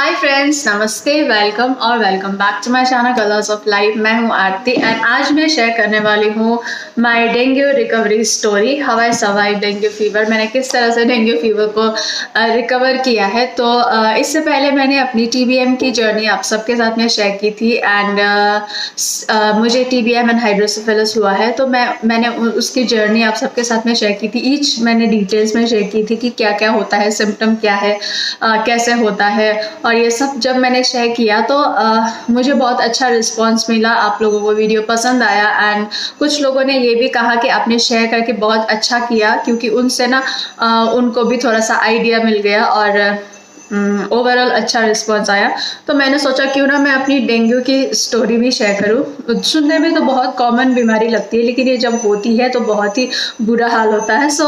हाय friends, नमस्ते, welcome back to my channel colours of life. मैं हूं आरती एंड आज मैं शेयर करने वाली हूं my dengue recovery story. How I survive dengue fever. मैंने किस तरह से डेंगू फीवर को रिकवर किया है। तो इससे पहले मैंने अपनी टीबीएम की जर्नी आप सबके साथ में शेयर की थी एंड मुझे टीबीएम एंड हाइड्रोसेफेलस हुआ है। तो मैंने उसकी जर्नी आप सबके साथ में शेयर की थी। ईच मैंने डिटेल्स में शेयर की थी कि क्या क्या होता है, सिम्टम क्या है, कैसे होता है, और ये सब जब मैंने शेयर किया तो मुझे बहुत अच्छा रिस्पांस मिला। आप लोगों को वीडियो पसंद आया एंड कुछ लोगों ने ये भी कहा कि आपने शेयर करके बहुत अच्छा किया, क्योंकि उनसे ना उनको भी थोड़ा सा आइडिया मिल गया और ओवरऑल अच्छा रिस्पांस आया। तो मैंने सोचा क्यों ना मैं अपनी डेंगू की स्टोरी भी शेयर करूं। सुनने में तो बहुत कॉमन बीमारी लगती है, लेकिन ये जब होती है तो बहुत ही बुरा हाल होता है। So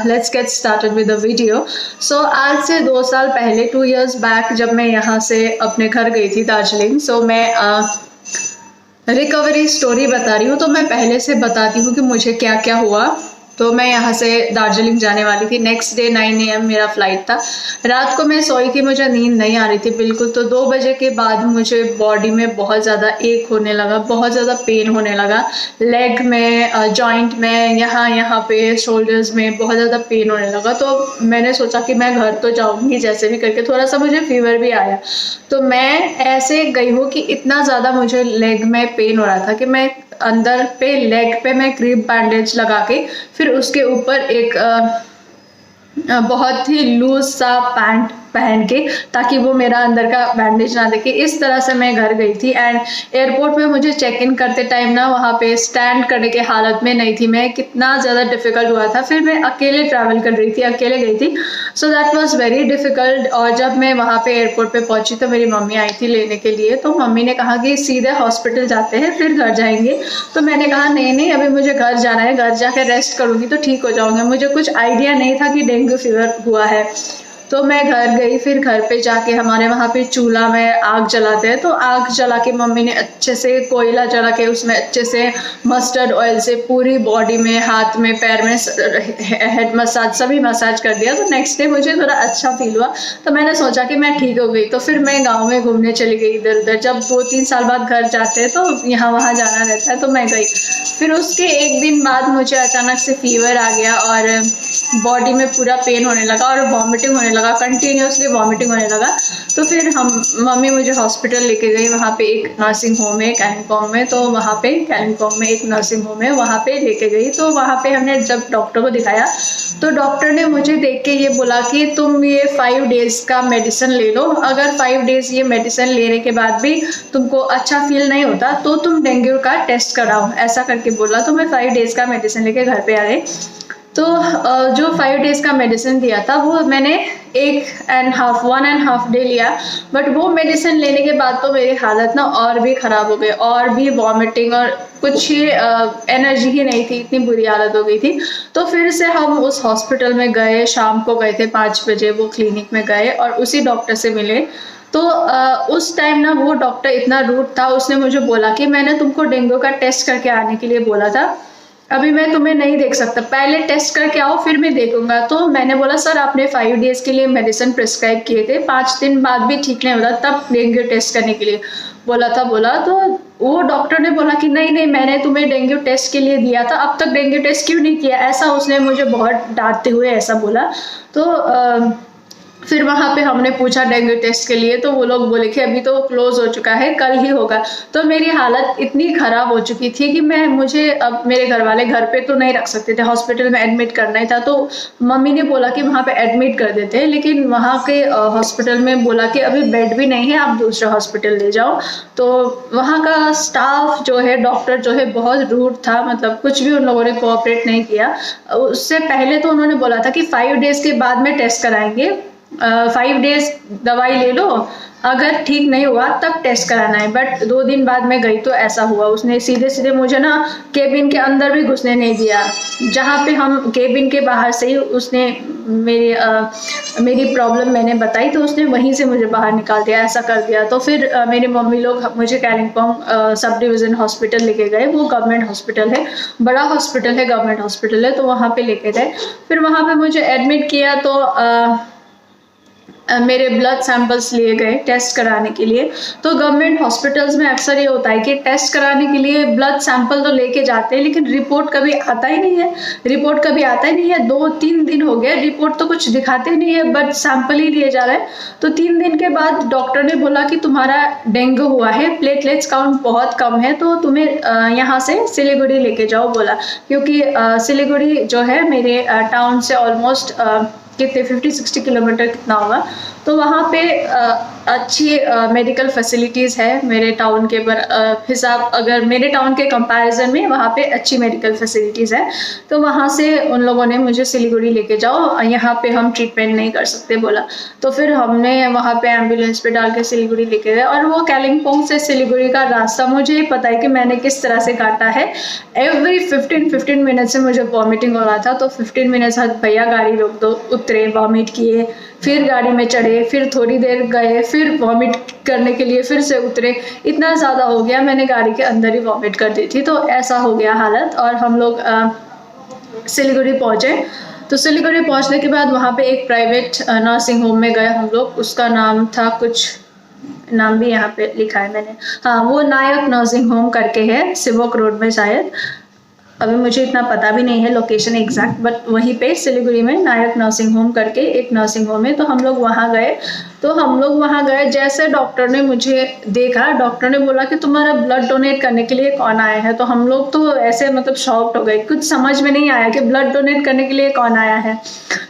let's get started with the video. So आज से 2 साल पहले, 2 years बैक, जब मैं यहाँ से अपने घर गई थी दार्जिलिंग। सो मैं रिकवरी स्टोरी बता रही हूँ, तो मैं पहले से बताती हूँ कि मुझे क्या क्या हुआ। तो मैं यहाँ से दार्जिलिंग जाने वाली थी। नेक्स्ट डे 9 AM मेरा फ्लाइट था। रात को मैं सोई थी, मुझे नींद नहीं आ रही थी बिल्कुल। तो 2 बजे के बाद मुझे बॉडी में बहुत ज़्यादा एक होने लगा, बहुत ज़्यादा पेन होने लगा। लेग में, जॉइंट में, यहाँ पे शोल्डर्स में बहुत ज़्यादा पेन होने लगा। तो मैंने सोचा कि मैं घर तो जाऊँगी जैसे भी करके। थोड़ा सा मुझे फीवर भी आया। तो मैं ऐसे गई हूँ कि इतना ज़्यादा मुझे लेग में पेन हो रहा था कि मैं अंदर पे लेग पे मैं क्रीप बैंडेज लगा के फिर उसके ऊपर एक बहुत ही लूज सा पैंट पहन के, ताकि वो मेरा अंदर का बैंडेज ना देखे, इस तरह से मैं घर गई थी। एंड एयरपोर्ट में मुझे चेक इन करते टाइम ना वहाँ पे स्टैंड करने के हालत में नहीं थी मैं। कितना ज़्यादा डिफिकल्ट हुआ था। फिर मैं अकेले ट्रैवल कर रही थी, अकेले गई थी। So that was very difficult. और जब मैं वहाँ पे एयरपोर्ट पे पहुंची तो मेरी मम्मी आई थी लेने के लिए। तो मम्मी ने कहा कि सीधे हॉस्पिटल जाते हैं फिर घर जाएंगे। तो मैंने कहा नहीं, अभी मुझे घर जाना है, घर जाकर रेस्ट करूँगी तो ठीक हो जाऊँगा। मुझे कुछ आइडिया नहीं था कि डेंगू फीवर हुआ है। तो मैं घर गई। फिर घर पे जाके हमारे वहाँ पे चूल्हा में आग जलाते हैं, तो आग जला के मम्मी ने अच्छे से कोयला जला के उसमें अच्छे से मस्टर्ड ऑयल से पूरी बॉडी में, हाथ में, पैर में, हेड मसाज, सभी मसाज कर दिया। तो नेक्स्ट डे मुझे थोड़ा अच्छा फील हुआ। तो मैंने सोचा कि मैं ठीक हो गई। तो फिर मैं गाँव में घूमने चली गई इधर उधर। जब 2-3 साल बाद घर जाते हैं तो यहाँ वहाँ जाना रहता है, तो मैं गई। फिर उसके 1 दिन बाद मुझे अचानक से फीवर आ गया और बॉडी में पूरा पेन होने लगा और वॉमिटिंग होने लगा, कंटिन्यूसली वॉमिटिंग होने लगा। तो फिर मम्मी मुझे हॉस्पिटल लेके गई। वहाँ पे एक नर्सिंग होम है कालिम्पोंग में। तो वहाँ पे कालिम्पोंग में एक नर्सिंग होम है, वहाँ पे लेके गई। तो वहाँ पे हमने जब डॉक्टर को दिखाया तो डॉक्टर ने मुझे देख के ये बोला कि तुम ये 5 डेज का मेडिसिन ले लो। अगर 5 डेज ये मेडिसिन लेने के बाद भी तुमको अच्छा फील नहीं होता तो तुम डेंगू का टेस्ट कराओ, ऐसा करके बोला। तो मैं 5 डेज का मेडिसिन लेके घर पे आ गई। तो जो 5 डेज का मेडिसिन दिया था वो मैंने 1.5 डे लिया। बट वो मेडिसिन लेने के बाद तो मेरी हालत ना और भी ख़राब हो गई, और भी वॉमिटिंग और कुछ ही एनर्जी ही नहीं थी, इतनी बुरी हालत हो गई थी। तो फिर से हम उस हॉस्पिटल में गए, शाम को गए थे 5 बजे वो क्लिनिक में गए और उसी डॉक्टर से मिले। तो उस टाइम ना वो डॉक्टर इतना रूड था, उसने मुझे बोला कि मैंने तुमको डेंगू का टेस्ट करके आने के लिए बोला था, अभी मैं तुम्हें नहीं देख सकता, पहले टेस्ट करके आओ फिर मैं देखूंगा। तो मैंने बोला सर आपने 5 डेज के लिए मेडिसिन प्रिस्क्राइब किए थे, 5 दिन बाद भी ठीक नहीं होता तब डेंगू टेस्ट करने के लिए बोला था। तो वो डॉक्टर ने बोला कि नहीं मैंने तुम्हें डेंगू टेस्ट के लिए दिया था, अब तक डेंगू टेस्ट क्यों नहीं किया, ऐसा उसने मुझे बहुत डांटते हुए ऐसा बोला। तो फिर वहाँ पे हमने पूछा डेंगू टेस्ट के लिए, तो वो लोग बोले कि अभी तो क्लोज हो चुका है, कल ही होगा। तो मेरी हालत इतनी ख़राब हो चुकी थी कि मुझे अब मेरे घर वाले घर पे तो नहीं रख सकते थे, हॉस्पिटल में एडमिट करना ही था। तो मम्मी ने बोला कि वहाँ पे एडमिट कर देते हैं, लेकिन वहाँ के हॉस्पिटल में बोला कि अभी बेड भी नहीं है, आप दूसरे हॉस्पिटल ले जाओ। तो वहाँ का स्टाफ जो है, डॉक्टर जो है, बहुत रूड था, मतलब कुछ भी उन लोगों ने कोऑपरेट नहीं किया। उससे पहले तो उन्होंने बोला था कि 5 डेज के बाद में टेस्ट कराएंगे, 5 डेज दवाई ले लो, अगर ठीक नहीं हुआ तब टेस्ट कराना है। बट 2 दिन बाद मैं गई तो ऐसा हुआ, उसने सीधे मुझे ना केबिन के अंदर भी घुसने नहीं दिया। जहाँ पे हम केबिन के बाहर से ही उसने मेरी प्रॉब्लम मैंने बताई तो उसने वहीं से मुझे बाहर निकाल दिया, ऐसा कर दिया। तो फिर मेरी मम्मी लोग मुझे कालिम्पोंग सब डिवीज़न हॉस्पिटल लेके गए। वो गवर्नमेंट हॉस्पिटल है, बड़ा हॉस्पिटल है, गवर्नमेंट हॉस्पिटल है। तो वहाँ पे लेके गए, फिर वहाँ पे मुझे एडमिट किया। तो मेरे ब्लड सैंपल्स लिए गए टेस्ट कराने के लिए। तो गवर्नमेंट हॉस्पिटल्स में अक्सर ये होता है कि टेस्ट कराने के लिए ब्लड सैंपल तो लेके जाते हैं, लेकिन रिपोर्ट कभी आता ही नहीं है। रिपोर्ट कभी आता ही नहीं है, 2-3 दिन हो गए, रिपोर्ट तो कुछ दिखाते नहीं है, बट सैंपल ही लिए जा रहे हैं। तो 3 दिन के बाद डॉक्टर ने बोला कि तुम्हारा डेंगू हुआ है, प्लेटलेट्स काउंट बहुत कम है, तो तुम्हें यहाँ से सिलीगुड़ी लेके जाओ बोला। क्योंकि सिलीगुड़ी जो है मेरे टाउन से ऑलमोस्ट कितने 50-60 किलोमीटर कितना होगा, तो वहाँ पे अच्छी मेडिकल फैसिलिटीज़ है मेरे टाउन के हिसाब, अगर मेरे टाउन के कंपैरिजन में वहाँ पे अच्छी मेडिकल फैसिलिटीज़ है। तो वहाँ से उन लोगों ने मुझे सिलीगुड़ी लेके जाओ, यहाँ पे हम ट्रीटमेंट नहीं कर सकते बोला। तो फिर हमने वहाँ पे एम्बुलेंस पे डाल के सिलीगुड़ी लेके गए। और वो कालिम्पोंग से सिलीगुड़ी का रास्ता मुझे पता है कि मैंने किस तरह से काटा है। एवरी 15 मिनट से मुझे वॉमिटिंग हो रहा था, तो 15 मिनट बाद भैया गाड़ी रोक दो, उतरे, वॉमिट किए, फिर गाड़ी में चढ़े, फिर थोड़ी देर गए, फिर वॉमिट करने के लिए फिर से उतरे। इतना ज़्यादा हो गया, मैंने गाड़ी के अंदर ही वॉमिट कर दी थी। तो ऐसा हो गया हालत। और हम लोग सिलीगुड़ी पहुँचे। तो सिलीगुड़ी पहुँचने के बाद वहाँ पे एक प्राइवेट नर्सिंग होम में गए हम लोग। उसका नाम था कुछ, नाम भी यहाँ पे लिखा है मैंने, हाँ, वो नायक नर्सिंग होम करके है, सिवोक रोड में शायद। अभी मुझे इतना पता भी नहीं है लोकेशन एग्जैक्ट, बट वहीं पे सिलीगुड़ी में नायक नर्सिंग होम करके एक नर्सिंग होम है। तो हम लोग वहाँ गए। जैसे डॉक्टर ने मुझे देखा, डॉक्टर ने बोला कि तुम्हारा ब्लड डोनेट करने के लिए कौन आया है। तो हम लोग तो ऐसे मतलब शॉक्ड हो गए, कुछ समझ में नहीं आया कि ब्लड डोनेट करने के लिए कौन आया है।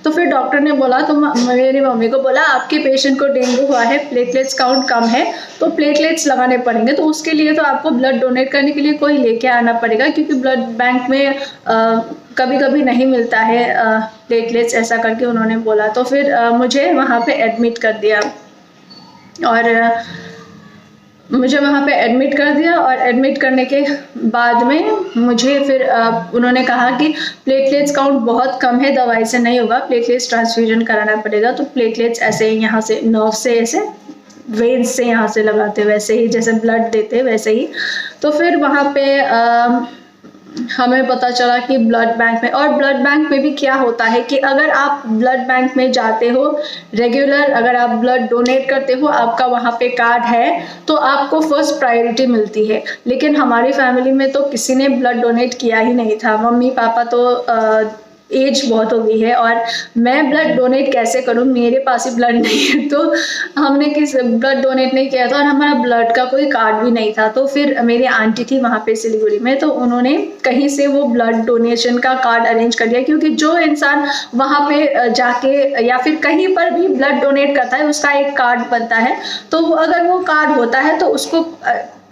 तो फिर डॉक्टर ने बोला, तो मेरी मम्मी को बोला, आपके पेशेंट को डेंगू हुआ है, प्लेटलेट्स काउंट कम है, तो प्लेटलेट्स लगाने पड़ेंगे। तो उसके लिए तो आपको ब्लड डोनेट करने के लिए कोई लेके आना पड़ेगा, क्योंकि ब्लड बैंक में कभी कभी नहीं मिलता है प्लेटलेट्स, ऐसा करके उन्होंने बोला। तो फिर मुझे वहाँ पे एडमिट कर दिया। और और एडमिट करने के बाद में मुझे फिर उन्होंने कहा कि प्लेटलेट्स काउंट बहुत कम है, दवाई से नहीं होगा, प्लेटलेट्स ट्रांसफ्यूजन कराना पड़ेगा। तो प्लेटलेट्स ऐसे यहाँ से नर्व से, ऐसे वेन्स से यहाँ से लगाते, वैसे ही जैसे ब्लड देते वैसे ही। तो फिर वहाँ पे हमें पता चला कि ब्लड बैंक में, और ब्लड बैंक में भी क्या होता है कि अगर आप ब्लड बैंक में जाते हो रेगुलर, अगर आप ब्लड डोनेट करते हो, आपका वहाँ पे कार्ड है, तो आपको फर्स्ट प्रायोरिटी मिलती है। लेकिन हमारी फैमिली में तो किसी ने ब्लड डोनेट किया ही नहीं था। मम्मी पापा तो एज बहुत हो गई है, और मैं ब्लड डोनेट कैसे करूं, मेरे पास ही ब्लड नहीं है। तो हमने ब्लड डोनेट नहीं किया था, और हमारा ब्लड का कोई कार्ड भी नहीं था। तो फिर मेरी आंटी थी वहाँ पे सिलीगुड़ी में, तो उन्होंने कहीं से वो ब्लड डोनेशन का कार्ड अरेंज कर दिया। क्योंकि जो इंसान वहाँ पे जाके या फिर कहीं पर भी ब्लड डोनेट करता है, उसका एक कार्ड बनता है। तो अगर वो कार्ड होता है तो उसको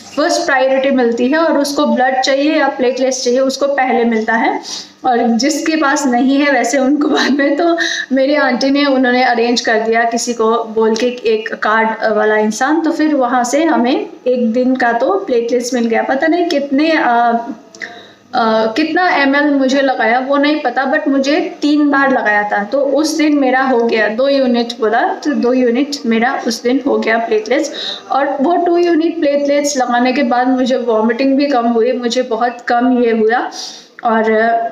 फर्स्ट प्रायोरिटी मिलती है, और उसको ब्लड चाहिए या प्लेटलेट्स चाहिए उसको पहले मिलता है। और जिसके पास नहीं है वैसे उनको बाद में। तो मेरी आंटी ने, उन्होंने अरेंज कर दिया किसी को बोल के, एक कार्ड वाला इंसान। तो फिर वहाँ से हमें एक दिन का तो प्लेटलेट्स मिल गया। पता नहीं कितना ml मुझे लगाया वो नहीं पता, बट मुझे 3 बार लगाया था। तो उस दिन मेरा हो गया 2 यूनिट बोला, तो 2 यूनिट मेरा उस दिन हो गया प्लेटलेट्स। और वो 2 यूनिट प्लेटलेट्स लगाने के बाद मुझे वॉमिटिंग भी कम हुई, मुझे बहुत कम ये हुआ। और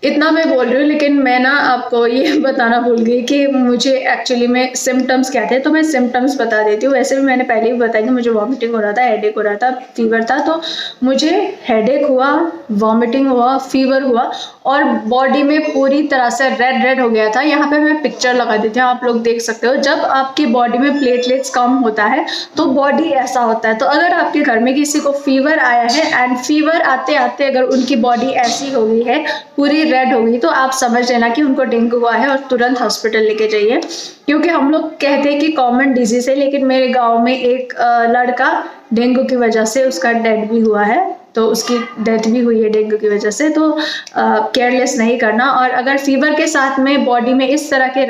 इतना मैं बोल रही हूँ, लेकिन मैं ना आपको ये बताना भूल गई कि मुझे एक्चुअली में सिम्टम्स क्या थे। तो मैं सिम्टम्स बता देती हूँ। वैसे भी मैंने पहले ही बताया कि मुझे वॉमिटिंग हो रहा था, हेडेक हो रहा था, फीवर था। तो मुझे हेडेक हुआ, वॉमिटिंग हुआ, फीवर हुआ, और बॉडी में पूरी तरह से रेड हो गया था। यहाँ पे मैं पिक्चर लगा देती हूँ, आप लोग देख सकते हो। जब आपकी बॉडी में प्लेटलेट्स कम होता है तो बॉडी ऐसा होता है। तो अगर आपके घर में किसी को फीवर आया है, एंड फीवर आते आते अगर उनकी बॉडी ऐसी हो गई है, पूरी रेड हो गई, तो आप समझ लेना कि उनको डेंगू हुआ है, और तुरंत हॉस्पिटल लेके जाइए। क्योंकि हम लोग कहते हैं कि कॉमन डिजीज है, लेकिन मेरे गांव में एक लड़का डेंगू की वजह से उसका डेथ भी हुआ है। तो उसकी डेथ भी हुई है डेंगू की वजह से। तो केयरलेस नहीं करना। और अगर फीवर के साथ में बॉडी में इस तरह के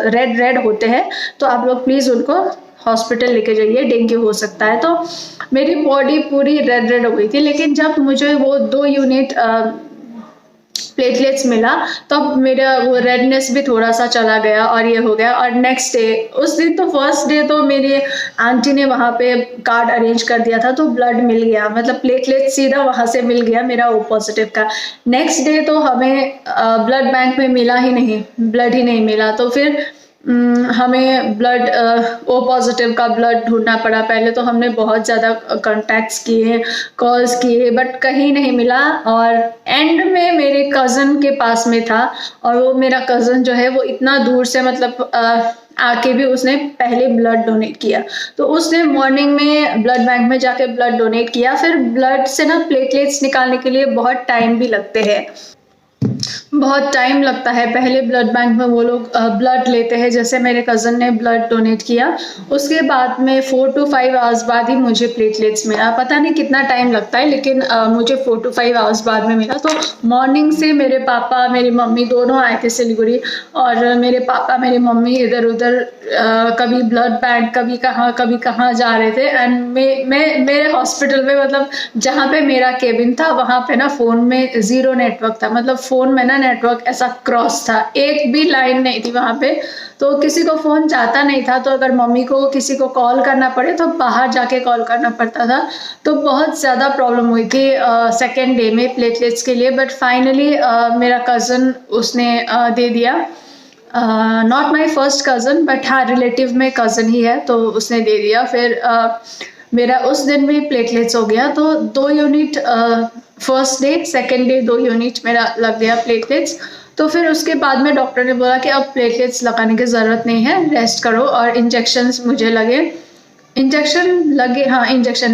रेड होते हैं, तो आप लोग प्लीज़ उनको हॉस्पिटल लेके जाइए, डेंगू हो सकता है। तो मेरी बॉडी पूरी रेड हो गई थी। लेकिन जब मुझे वो 2 यूनिट प्लेटलेट्स मिला, तब मेरा वो रेडनेस भी थोड़ा सा चला गया, और ये हो गया। और नेक्स्ट डे, उस दिन तो फर्स्ट डे तो मेरी आंटी ने वहाँ पे कार्ड अरेंज कर दिया था, तो ब्लड मिल गया, मतलब प्लेटलेट सीधा वहाँ से मिल गया मेरा ओ पॉजिटिव का। नेक्स्ट डे तो हमें ब्लड बैंक में मिला ही नहीं, ब्लड ही नहीं मिला। तो फिर हमें ब्लड ओ पॉजिटिव का ब्लड ढूंढना पड़ा। पहले तो हमने बहुत ज़्यादा कॉन्टैक्ट्स किए, कॉल्स किए, बट कहीं नहीं मिला। और एंड में मेरे कज़न के पास में था, और वो मेरा कज़न जो है वो इतना दूर से मतलब आके भी उसने पहले ब्लड डोनेट किया। तो उसने मॉर्निंग में ब्लड बैंक में जाके ब्लड डोनेट किया। फिर ब्लड से ना प्लेटलेट्स निकालने के लिए बहुत टाइम भी लगते हैं, बहुत टाइम लगता है। पहले ब्लड बैंक में वो लोग ब्लड लेते हैं, जैसे मेरे कज़न ने ब्लड डोनेट किया, उसके बाद में 4 to 5 आवर्स बाद ही मुझे प्लेटलेट्स मिला। पता नहीं कितना टाइम लगता है, लेकिन मुझे 4 to 5 आवर्स बाद में मिला। तो मॉर्निंग से मेरे पापा मेरी मम्मी दोनों आए थे सिलीगुड़ी, और मेरे पापा मेरी मम्मी इधर उधर कभी ब्लड बैंक कभी कहाँ जा रहे थे। एंड मैं मेरे हॉस्पिटल में मतलब जहाँ पे मेरा केबिन था वहाँ पे ना फ़ोन में ज़ीरो नेटवर्क था। मतलब फ़ोन में ना नेटवर्क ऐसा क्रॉस था, एक भी लाइन नहीं थी वहाँ पे, तो किसी को फ़ोन जाता नहीं था। तो अगर मम्मी को किसी को कॉल करना पड़े तो बाहर जाके कॉल करना पड़ता था। तो बहुत ज़्यादा प्रॉब्लम हुई थी सेकेंड डे में प्लेटलेट्स के लिए। बट फाइनली मेरा कज़न उसने दे दिया। Not my first cousin, but हाँ रिलेटिव में कज़न ही है, तो उसने दे दिया। फिर मेरा उस दिन भी प्लेटलेट्स हो गया। तो 2 unit first day, second day 2 unit मेरा लग गया प्लेटलेट्स। तो फिर उसके बाद में डॉक्टर ने बोला कि अब प्लेटलेट्स लगाने की ज़रूरत नहीं है, रेस्ट करो। और इंजेक्शन्स मुझे लगे, इंजेक्शन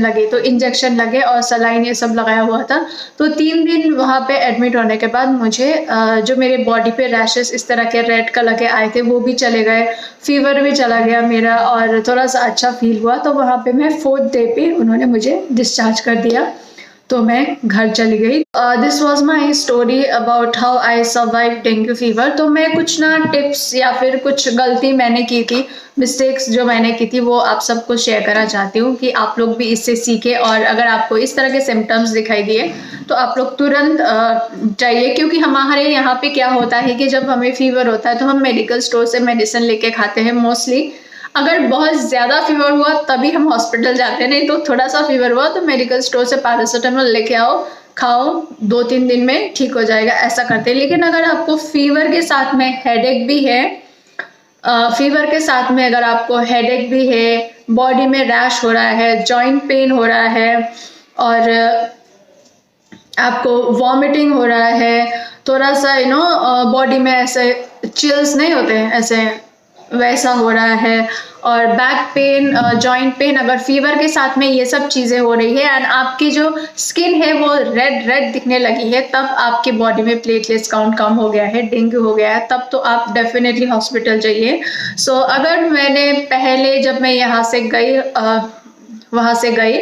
लगे, तो इंजेक्शन लगे और सलाइन ये सब लगाया हुआ था। तो 3 दिन वहाँ पे एडमिट होने के बाद मुझे जो मेरे बॉडी पे रैशेस इस तरह के रेड कलर के आए थे वो भी चले गए, फीवर भी चला गया मेरा, और थोड़ा सा अच्छा फील हुआ। तो वहाँ पे मैं 4th डे पे उन्होंने मुझे डिस्चार्ज कर दिया, तो मैं घर चली गई। This was my story about how I survive dengue fever. तो मैं कुछ ना टिप्स या फिर कुछ गलती मैंने की थी, मिस्टेक्स जो मैंने की थी वो आप सबको शेयर करना चाहती हूँ कि आप लोग भी इससे सीखें। और अगर आपको इस तरह के सिम्टम्स दिखाई दिए तो आप लोग तुरंत जाइए, क्योंकि हमारे यहाँ पे क्या होता है कि जब हमें फीवर होता है तो हम मेडिकल स्टोर से मेडिसिन लेके खाते हैं मोस्टली। अगर बहुत ज़्यादा फीवर हुआ तभी हम हॉस्पिटल जाते हैं, नहीं तो थोड़ा सा फीवर हुआ तो मेडिकल स्टोर से पैरासीटामोल लेके आओ, खाओ, 2-3 दिन में ठीक हो जाएगा, ऐसा करते हैं। लेकिन अगर आपको फीवर के साथ में हेडेक भी है, फीवर के साथ में अगर आपको हेडेक भी है, बॉडी में रैश हो रहा है, जॉइंट पेन हो रहा है, और आपको वॉमिटिंग हो रहा है, थोड़ा सा बॉडी में ऐसे चिल्स नहीं होते हैं ऐसे वैसा हो रहा है, और बैक पेन, जॉइंट पेन, अगर फीवर के साथ में ये सब चीज़ें हो रही है एंड आपकी जो स्किन है वो रेड दिखने लगी है, तब आपकी बॉडी में प्लेटलेट्स काउंट कम हो गया है, डेंगू हो गया है, तब तो आप डेफिनेटली हॉस्पिटल जाइए। सो अगर मैंने पहले जब मैं यहाँ से गई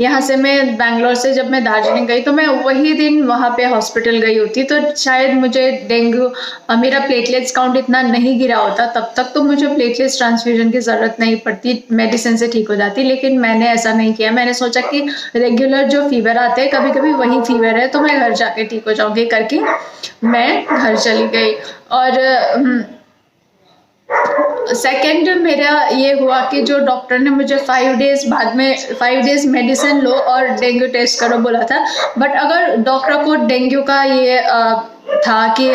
यहाँ से मैं बैंगलोर से जब मैं दार्जिलिंग गई तो मैं वही दिन वहाँ पे हॉस्पिटल गई होती तो शायद मुझे डेंगू, मेरा प्लेटलेट्स काउंट इतना नहीं गिरा होता, तब तक तो मुझे प्लेटलेट्स ट्रांसफ्यूजन की ज़रूरत नहीं पड़ती, मेडिसिन से ठीक हो जाती। लेकिन मैंने ऐसा नहीं किया, मैंने सोचा कि रेगुलर जो फीवर आते हैं कभी कभी वही फीवर है तो मैं घर जाके ठीक हो जाऊँगी करके मैं घर चली गई। और सेकेंड मेरा ये हुआ कि जो डॉक्टर ने मुझे 5 डेज मेडिसिन लो और डेंगू टेस्ट करो बोला था। बट अगर डॉक्टर को डेंगू का ये था कि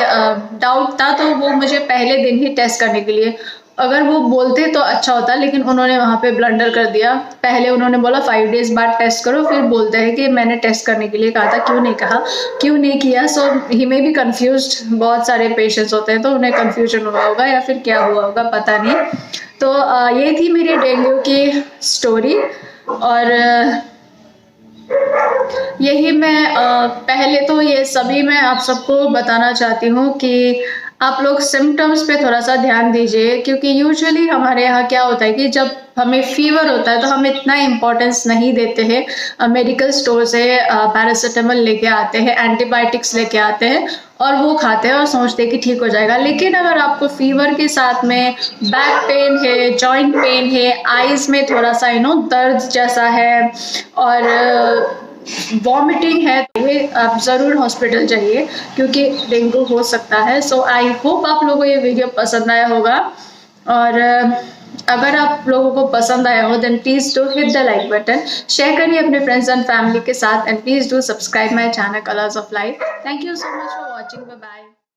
डाउट था तो वो मुझे पहले दिन ही टेस्ट करने के लिए, अगर वो बोलते तो अच्छा होता, लेकिन उन्होंने वहाँ पे ब्लंडर कर दिया। पहले उन्होंने बोला 5 डेज बाद टेस्ट करो, फिर बोलते हैं कि मैंने टेस्ट करने के लिए कहा था, क्यों नहीं किया। सो ही में भी कंफ्यूज्ड, बहुत सारे पेशेंट्स होते हैं तो उन्हें कंफ्यूजन हुआ होगा या फिर क्या हुआ होगा पता नहीं। तो ये थी मेरी डेंगू की स्टोरी। और यही मैं पहले तो ये सभी मैं आप सबको बताना चाहती हूँ कि आप लोग सिम्टम्स पे थोड़ा सा ध्यान दीजिए, क्योंकि यूजुअली हमारे यहाँ क्या होता है कि जब हमें फीवर होता है तो हम इतना इम्पोर्टेंस नहीं देते हैं, मेडिकल स्टोर से पैरासीटामोल लेके आते हैं, एंटीबायोटिक्स लेके आते हैं और वो खाते हैं और सोचते हैं कि ठीक हो जाएगा। लेकिन अगर आपको फीवर के साथ में बैक पेन है, जॉइंट पेन है, आईज में थोड़ा सा दर्द जैसा है और वॉमिटिंग है, तो ये आप ज़रूर हॉस्पिटल जाइए क्योंकि डेंगू हो सकता है। सो आई होप आप लोगों को ये वीडियो पसंद आया होगा, और अगर आप लोगों को पसंद आया हो then please do hit the like button, share करिए अपने फ्रेंड्स एंड फैमिली के साथ, and please do subscribe my channel colours of life. Thank you so much for watching, bye bye.